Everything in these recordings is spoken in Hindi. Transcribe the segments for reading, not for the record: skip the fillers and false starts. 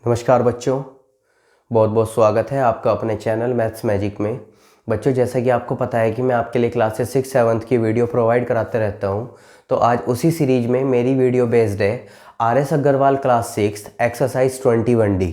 नमस्कार बच्चों, बहुत बहुत स्वागत है आपका अपने चैनल मैथ्स मैजिक में। बच्चों, जैसा कि आपको पता है कि मैं आपके लिए क्लासेस 6-7 की वीडियो प्रोवाइड कराते रहता हूं, तो आज उसी सीरीज में मेरी वीडियो बेस्ड है RS Agarwal class 6 exercise 21D।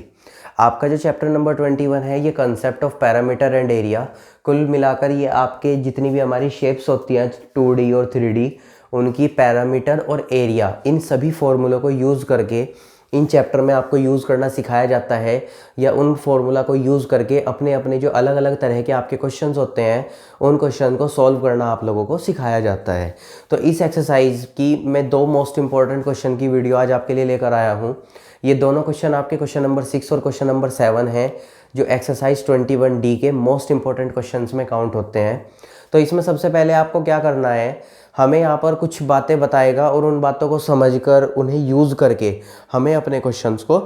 आपका जो चैप्टर नंबर 21 है ये concept of parameter and area. कुल मिलाकर ये आपके जितनी भी हमारी शेप्स होती हैं 2D और 3D, उनकी पैरामीटर और एरिया, इन सभी फॉर्मूलों को यूज़ करके इन चैप्टर में आपको यूज़ करना सिखाया जाता है, या उन फॉर्मूला को यूज़ करके अपने अपने जो अलग अलग तरह के आपके क्वेश्चंस होते हैं उन क्वेश्चन को सॉल्व करना आप लोगों को सिखाया जाता है। तो इस एक्सरसाइज की मैं दो मोस्ट इंपॉर्टेंट क्वेश्चन की वीडियो आज आपके लिए लेकर आया हूँ। ये दोनों क्वेश्चन आपके क्वेश्चन नंबर 6 और क्वेश्चन नंबर 7 हैं, जो एक्सरसाइज 21D के मोस्ट इंपॉर्टेंट क्वेश्चंस में काउंट होते हैं। तो इसमें सबसे पहले आपको क्या करना है, हमें यहाँ पर कुछ बातें बताएगा और उन बातों को समझकर उन्हें यूज़ करके हमें अपने क्वेश्चंस को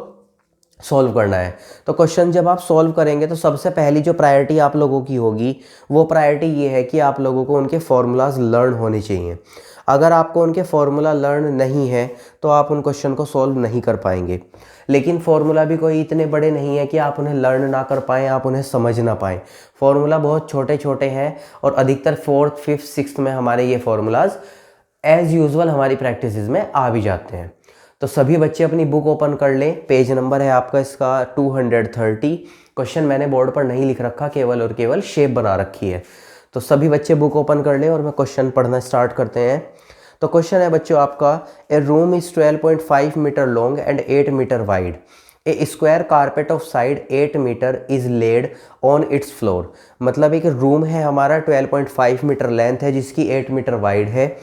सॉल्व करना है। तो क्वेश्चन जब आप सॉल्व करेंगे तो सबसे पहली जो प्रायोरिटी आप लोगों की होगी वो प्रायोरिटी ये है कि आप लोगों को उनके फॉर्मूलाज लर्न होने चाहिए। अगर आपको उनके फॉर्मूला लर्न नहीं है तो आप उन क्वेश्चन को सॉल्व नहीं कर पाएंगे। लेकिन फॉर्मूला भी कोई इतने बड़े नहीं है कि आप उन्हें लर्न ना कर पाएँ, आप उन्हें समझ ना पाएँ। फॉर्मूला बहुत छोटे छोटे हैं और अधिकतर 4th, 5th, 6th में हमारे ये फॉर्मूलाज एज़ यूजुअल हमारी प्रैक्टिसेस में आ भी जाते हैं। तो सभी बच्चे अपनी बुक ओपन कर लें। पेज नंबर है आपका इसका 230। क्वेश्चन मैंने बोर्ड पर नहीं लिख रखा, केवल और केवल शेप बना रखी है। तो सभी बच्चे बुक ओपन कर लें और मैं क्वेश्चन पढ़ना स्टार्ट करते हैं। तो क्वेश्चन है बच्चों आपका, a room is 12.5 metre long and 8 metre wide. A square carpet of side 8 metre is laid on its floor. मतलब एक रूम है हमारा 12.5 मीटर लेंथ है जिसकी 8 मीटर वाइड है,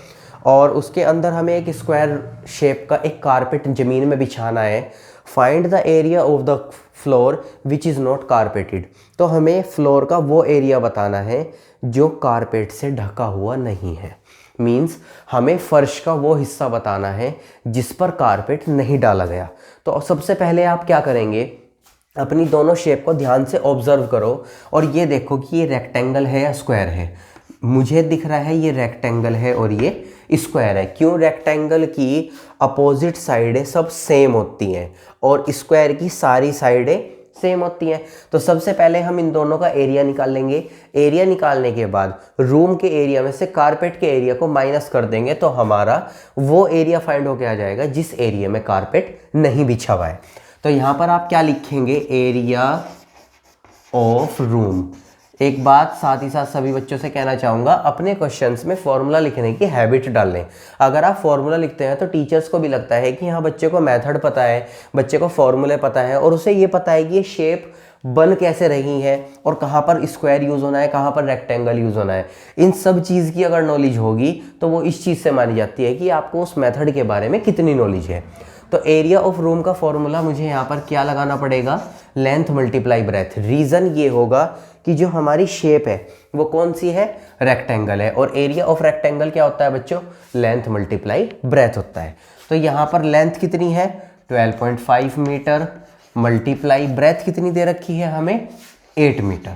और उसके अंदर हमें एक स्क्वायर शेप का एक कारपेट ज़मीन में बिछाना है। Find the area of the floor which is not carpeted. तो हमें फ्लोर का वो एरिया बताना है जो कारपेट से ढका हुआ नहीं है। मीन्स हमें फर्श का वो हिस्सा बताना है जिस पर कारपेट नहीं डाला गया। तो सबसे पहले आप क्या करेंगे, अपनी दोनों शेप को ध्यान से ऑब्जर्व करो और ये देखो कि ये रेक्टेंगल है या स्क्वायर है। मुझे दिख रहा है ये रेक्टेंगल है और ये स्क्वायर है। क्यों? रेक्टेंगल की अपोजिट साइडें सब सेम होती हैं और स्क्वायर की सारी साइडें सेम होती हैं। तो सबसे पहले हम इन दोनों का एरिया निकाल लेंगे। एरिया निकालने के बाद रूम के एरिया में से कारपेट के एरिया को माइनस कर देंगे तो हमारा वो एरिया फाइंड होके आ जाएगा जिस एरिया में कारपेट नहीं बिछा हुआ है। तो यहाँ पर आप क्या लिखेंगे, एरिया ऑफ रूम। एक बात साथ ही साथ सभी बच्चों से कहना चाहूँगा, अपने क्वेश्चंस में फॉर्मूला लिखने की हैबिट डाल लें। अगर आप फॉर्मूला लिखते हैं तो टीचर्स को भी लगता है कि हाँ बच्चे को मेथड पता है, बच्चे को फॉर्मूले पता है और उसे ये पता है कि ये शेप बन कैसे रही है और कहाँ पर स्क्वायर यूज़ होना है, कहाँ पर रेक्टेंगल यूज़ होना है। इन सब चीज़ की अगर नॉलेज होगी तो वो इस चीज़ से मानी जाती है कि आपको उस मेथड के बारे में कितनी नॉलेज है। तो एरिया ऑफ रूम का फॉर्मूला मुझे यहाँ पर क्या लगाना पड़ेगा, लेंथ मल्टीप्लाई ब्रेथ। रीज़न ये होगा कि जो हमारी शेप है वो कौन सी है, रेक्टेंगल है, और एरिया ऑफ रेक्टेंगल क्या होता है बच्चों, लेंथ मल्टीप्लाई ब्रेथ होता है। तो यहाँ पर लेंथ कितनी है 12.5 मीटर मल्टीप्लाई ब्रेथ कितनी दे रखी है हमें 8 मीटर।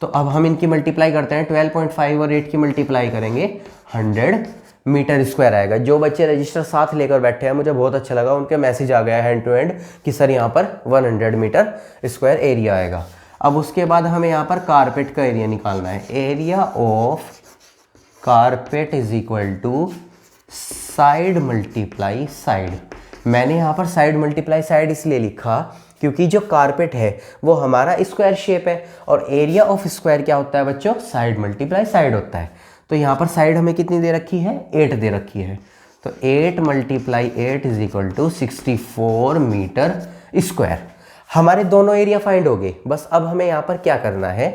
तो अब हम इनकी मल्टीप्लाई करते हैं, 12.5 और 8 की मल्टीप्लाई करेंगे 100 मीटर स्क्वायर आएगा। जो बच्चे रजिस्टर साथ लेकर बैठे हैं, मुझे बहुत अच्छा लगा, उनके मैसेज आ गया हैंड टू हैंड कि सर यहाँ पर 100 मीटर स्क्वायर एरिया आएगा। अब उसके बाद हमें यहाँ पर कारपेट का एरिया निकालना है। Area of carpet is equal to side multiply side. मैंने यहाँ पर साइड मल्टीप्लाई साइड इसलिए लिखा क्योंकि जो कारपेट है वो हमारा स्क्वायर शेप है और एरिया ऑफ स्क्वायर क्या होता है बच्चों, साइड मल्टीप्लाई साइड होता है। तो यहाँ पर साइड हमें कितनी दे रखी है, 8 दे रखी है। तो 8 multiply 8 is equal to 64 metre square. हमारे दोनों एरिया फाइंड हो गए। बस अब हमें यहाँ पर क्या करना है,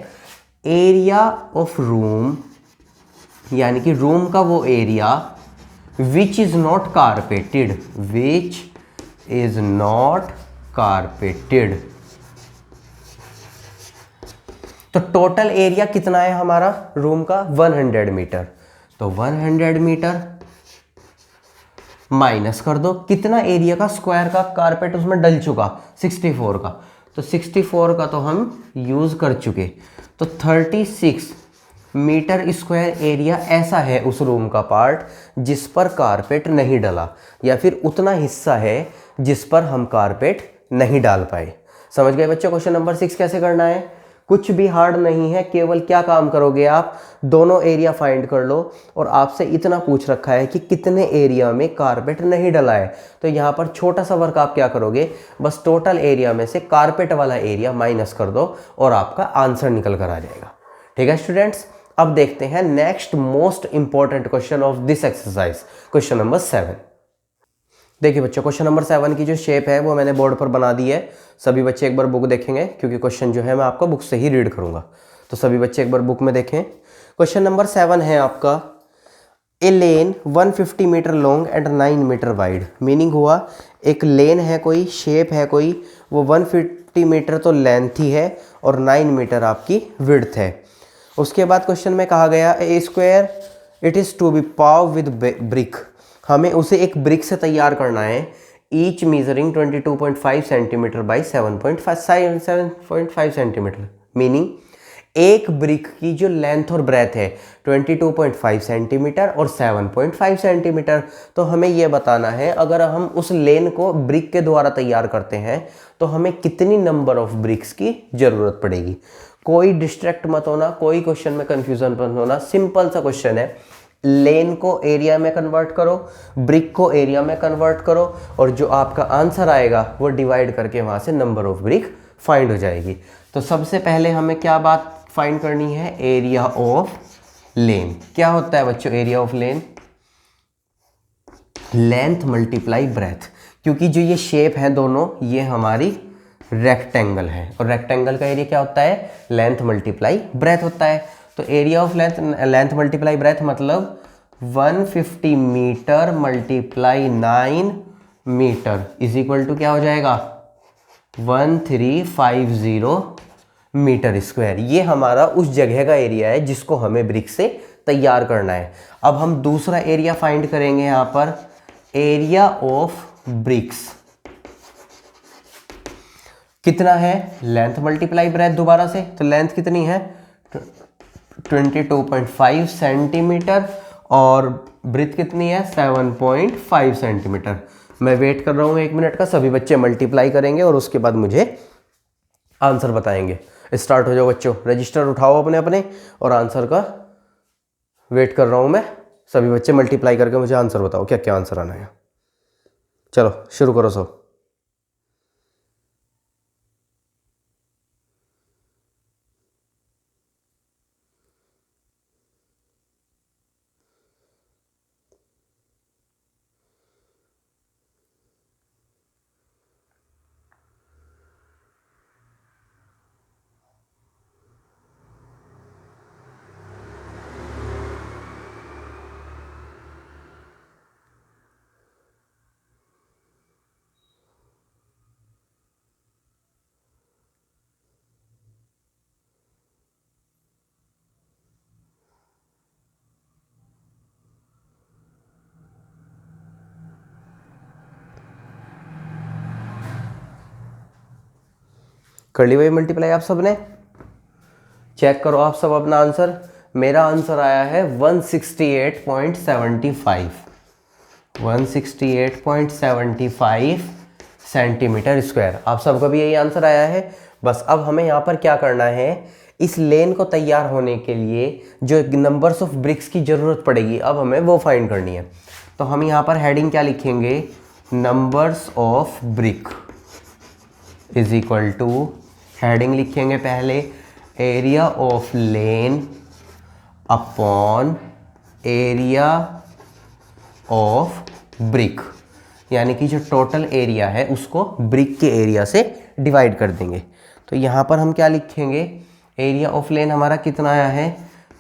एरिया ऑफ रूम यानी कि रूम का वो area which is not carpeted, which is not carpeted. तो टोटल एरिया कितना है हमारा रूम का, 100 मीटर। तो 100 मीटर माइनस कर दो कितना एरिया का, स्क्वायर का कारपेट उसमें डल चुका 64 का। तो 64 का तो हम यूज़ कर चुके। तो 36 मीटर स्क्वायर एरिया ऐसा है उस रूम का पार्ट जिस पर कारपेट नहीं डला, या फिर उतना हिस्सा है जिस पर हम कारपेट नहीं डाल पाए। समझ गए बच्चों क्वेश्चन नंबर 6 कैसे करना है? कुछ भी हार्ड नहीं है, केवल क्या काम करोगे आप, दोनों एरिया फाइंड कर लो और आपसे इतना पूछ रखा है कि कितने एरिया में कारपेट नहीं डला है। तो यहाँ पर छोटा सा वर्क आप क्या करोगे, बस टोटल एरिया में से कारपेट वाला एरिया माइनस कर दो और आपका आंसर निकल कर आ जाएगा। ठीक है स्टूडेंट्स, अब देखते हैं next most important question of this exercise, question number 7। देखिए बच्चों क्वेश्चन नंबर 7 की जो शेप है वो मैंने बोर्ड पर बना दी है। सभी बच्चे एक बार बुक देखेंगे क्योंकि क्वेश्चन जो है मैं आपका बुक से ही रीड करूंगा। तो सभी बच्चे एक बार बुक में देखें। क्वेश्चन नंबर 7 है आपका, a lane 150 metre long and 9 metre wide. Meaning हुआ एक लेन है कोई, शेप है कोई, वो 150 मीटर तो लेंथ ही है और 9 मीटर आपकी विड्थ है। उसके बाद क्वेश्चन में कहा गया a square it is to be paved with brick. हमें उसे एक ब्रिक से तैयार करना है, each measuring 22.5 centimetre by 7.5 centimetre. Meaning एक ब्रिक की जो लेंथ और ब्रेथ है 22.5 सेंटीमीटर और 7.5 सेंटीमीटर। तो हमें यह बताना है अगर हम उस लेन को ब्रिक के द्वारा तैयार करते हैं तो हमें कितनी नंबर ऑफ ब्रिक्स की ज़रूरत पड़ेगी। कोई डिस्ट्रैक्ट मत होना, कोई क्वेश्चन में कंफ्यूजन मत होना, सिंपल सा क्वेश्चन है। लेन को एरिया में कन्वर्ट करो, ब्रिक को एरिया में कन्वर्ट करो और जो आपका आंसर आएगा वो डिवाइड करके वहाँ से नंबर ऑफ ब्रिक फाइंड हो जाएगी। तो सबसे पहले हमें क्या बात फाइंड करनी है, एरिया ऑफ लेन। क्या होता है बच्चों area of lane? Length multiply breath. क्योंकि जो ये शेप है दोनों ये हमारी रेक्टेंगल है और रेक्टेंगल का एरिया क्या होता है, लेंथ मल्टीप्लाई ब्रेथ होता है। तो area of length multiply breadth मतलब 150 metre multiply 9 metre is equal to क्या हो जाएगा, 1350 मीटर स्क्वायर। ये हमारा उस जगह का एरिया है जिसको हमें ब्रिक से तैयार करना है। अब हम दूसरा एरिया फाइंड करेंगे यहाँ पर, एरिया ऑफ ब्रिक्स कितना है, लेंथ मल्टीप्लाई ब्रेथ दोबारा से। तो लेंथ कितनी है 22.5 सेंटीमीटर और ब्रेथ कितनी है 7.5 सेंटीमीटर। मैं वेट कर रहा हूँ 1 मिनट का, सभी बच्चे मल्टीप्लाई करेंगे और उसके बाद मुझे आंसर बताएंगे। स्टार्ट हो जाओ बच्चों, रजिस्टर उठाओ अपने अपने और आंसर का वेट कर रहा हूँ मैं। सभी बच्चे मल्टीप्लाई करके मुझे आंसर बताओ क्या क्या आंसर आना है। चलो शुरू करो सब। कर ली भाई मल्टीप्लाई आप सब ने? चेक करो आप सब अपना आंसर। मेरा आंसर आया है 168.75 सेंटीमीटर स्क्वायर। आप सबका भी यही आंसर आया है। बस अब हमें यहाँ पर क्या करना है, इस लेन को तैयार होने के लिए जो नंबर्स ऑफ ब्रिक्स की ज़रूरत पड़ेगी अब हमें वो फाइंड करनी है। तो हम यहाँ पर हेडिंग क्या लिखेंगे, numbers of brick is equal to, heading लिखेंगे पहले area of lane upon area of brick, यानी कि जो टोटल एरिया है उसको ब्रिक के एरिया से डिवाइड कर देंगे। तो यहाँ पर हम क्या लिखेंगे, एरिया ऑफ लेन हमारा कितना आया है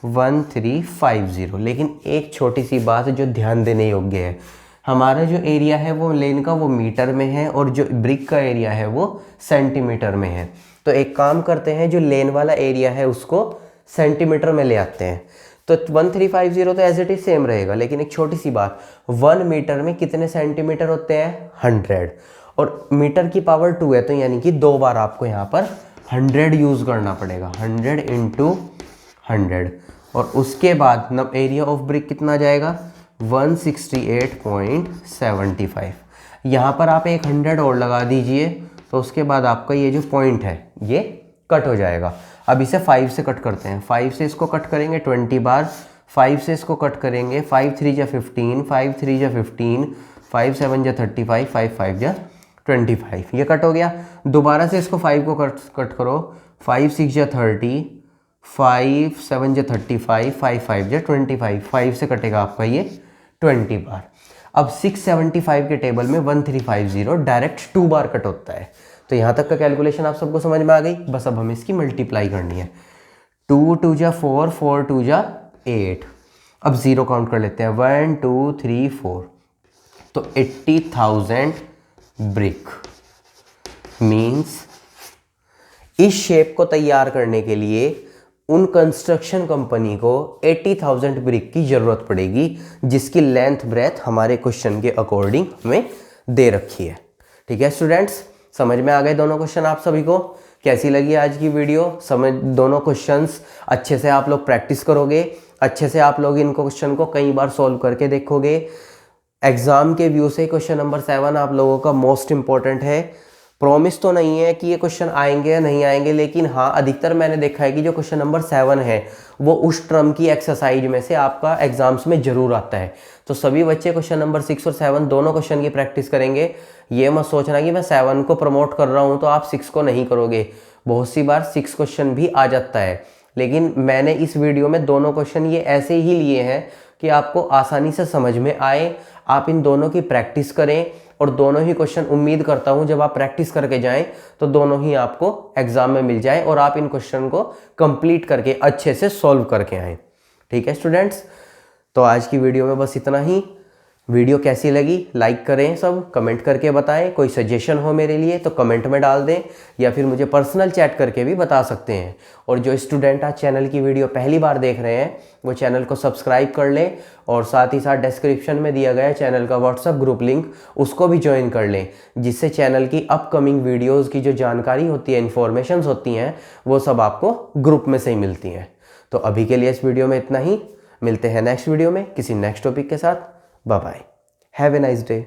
1350। लेकिन एक छोटी सी बात जो ध्यान देने योग्य है, हमारा जो एरिया है वो लेन का वो मीटर में है और जो ब्रिक का एरिया है वो सेंटीमीटर में है। तो एक काम करते हैं, जो लेन वाला एरिया है उसको सेंटीमीटर में ले आते हैं। तो 1350 तो एज इट इज सेम रहेगा, लेकिन एक छोटी सी बात, 1 मीटर में कितने सेंटीमीटर होते हैं 100 और मीटर की पावर 2 है, तो यानी कि 2 बार आपको यहाँ पर 100 यूज़ करना पड़ेगा, 100 × 100। और उसके बाद एरिया ऑफ ब्रिक कितना आ जाएगा 168.75। यहाँ पर आप एक 100 और लगा दीजिए तो तो उसके बाद आपका ये जो पॉइंट है ये कट हो जाएगा। अब इसे 5 से कट करते हैं, 5 से इसको कट करेंगे 20 बार, 5 से इसको कट करेंगे 5 3 जा 15, 5 3 जा 15, 5 7 जा 35, 5 5 जा 25, ये कट हो गया। दोबारा से इसको 5 को कट करो, 5 6 जा 30, 5 7 जा 35, 5 5 जा 25, 5 से कटेगा आपका ये 20 बार। अब 675 के टेबल में 1350 डायरेक्ट 2 बार कट होता है। तो यहाँ तक का कैलकुलेशन आप सबको समझ में आ गई। बस अब हमें इसकी मल्टीप्लाई करनी है। 2 2 जा 4, 4 2 जा 8। अब ज़ीरो काउंट कर लेते हैं, 1 2 3 4। तो 80,000 ब्रिक मीन्स इस शेप को तैयार करने के लिए उन कंस्ट्रक्शन कंपनी को 80,000 ब्रिक की ज़रूरत पड़ेगी, जिसकी लेंथ ब्रेथ हमारे क्वेश्चन के अकॉर्डिंग हमें दे रखी है। ठीक है स्टूडेंट्स, समझ में आ गए दोनों क्वेश्चन आप सभी को? कैसी लगी आज की वीडियो? समझ दोनों क्वेश्चंस अच्छे से आप लोग प्रैक्टिस करोगे, अच्छे से आप लोग इन क्वेश्चन को कई बार सॉल्व करके देखोगे। एग्जाम के व्यू से क्वेश्चन नंबर 7 आप लोगों का मोस्ट इंपॉर्टेंट है। प्रॉमिस तो नहीं है कि ये क्वेश्चन आएंगे या नहीं आएंगे, लेकिन हाँ अधिकतर मैंने देखा है कि जो क्वेश्चन नंबर 7 है वो उस टर्म की एक्सरसाइज में से आपका एग्जाम्स में जरूर आता है। तो सभी बच्चे क्वेश्चन नंबर 6 और 7 दोनों क्वेश्चन की प्रैक्टिस करेंगे। ये मत सोचना कि मैं 7 को प्रमोट कर रहा हूँ तो आप 6 को नहीं करोगे। बहुत सी बार 6 क्वेश्चन भी आ जाता है, लेकिन मैंने इस वीडियो में दोनों क्वेश्चन ये ऐसे ही लिए हैं कि आपको आसानी से समझ में आए। आप इन दोनों की प्रैक्टिस करें और दोनों ही क्वेश्चन उम्मीद करता हूं जब आप प्रैक्टिस करके जाएं तो दोनों ही आपको एग्जाम में मिल जाए और आप इन क्वेश्चन को कंप्लीट करके अच्छे से सॉल्व करके आएं। ठीक है स्टूडेंट्स, तो आज की वीडियो में बस इतना ही। वीडियो कैसी लगी लाइक करें, सब कमेंट करके बताएं। कोई सजेशन हो मेरे लिए तो कमेंट में डाल दें या फिर मुझे पर्सनल चैट करके भी बता सकते हैं। और जो स्टूडेंट आज चैनल की वीडियो पहली बार देख रहे हैं वो चैनल को सब्सक्राइब कर लें और साथ ही साथ डिस्क्रिप्शन में दिया गया चैनल का व्हाट्सएप ग्रुप लिंक उसको भी ज्वाइन कर लें, जिससे चैनल की अपकमिंग वीडियोज़ की जो जानकारी होती है, इन्फॉर्मेशन होती हैं, वो सब आपको ग्रुप में से ही मिलती हैं। तो अभी के लिए इस वीडियो में इतना ही। मिलते हैं नेक्स्ट वीडियो में किसी नेक्स्ट टॉपिक के साथ। Bye bye. Have a nice day.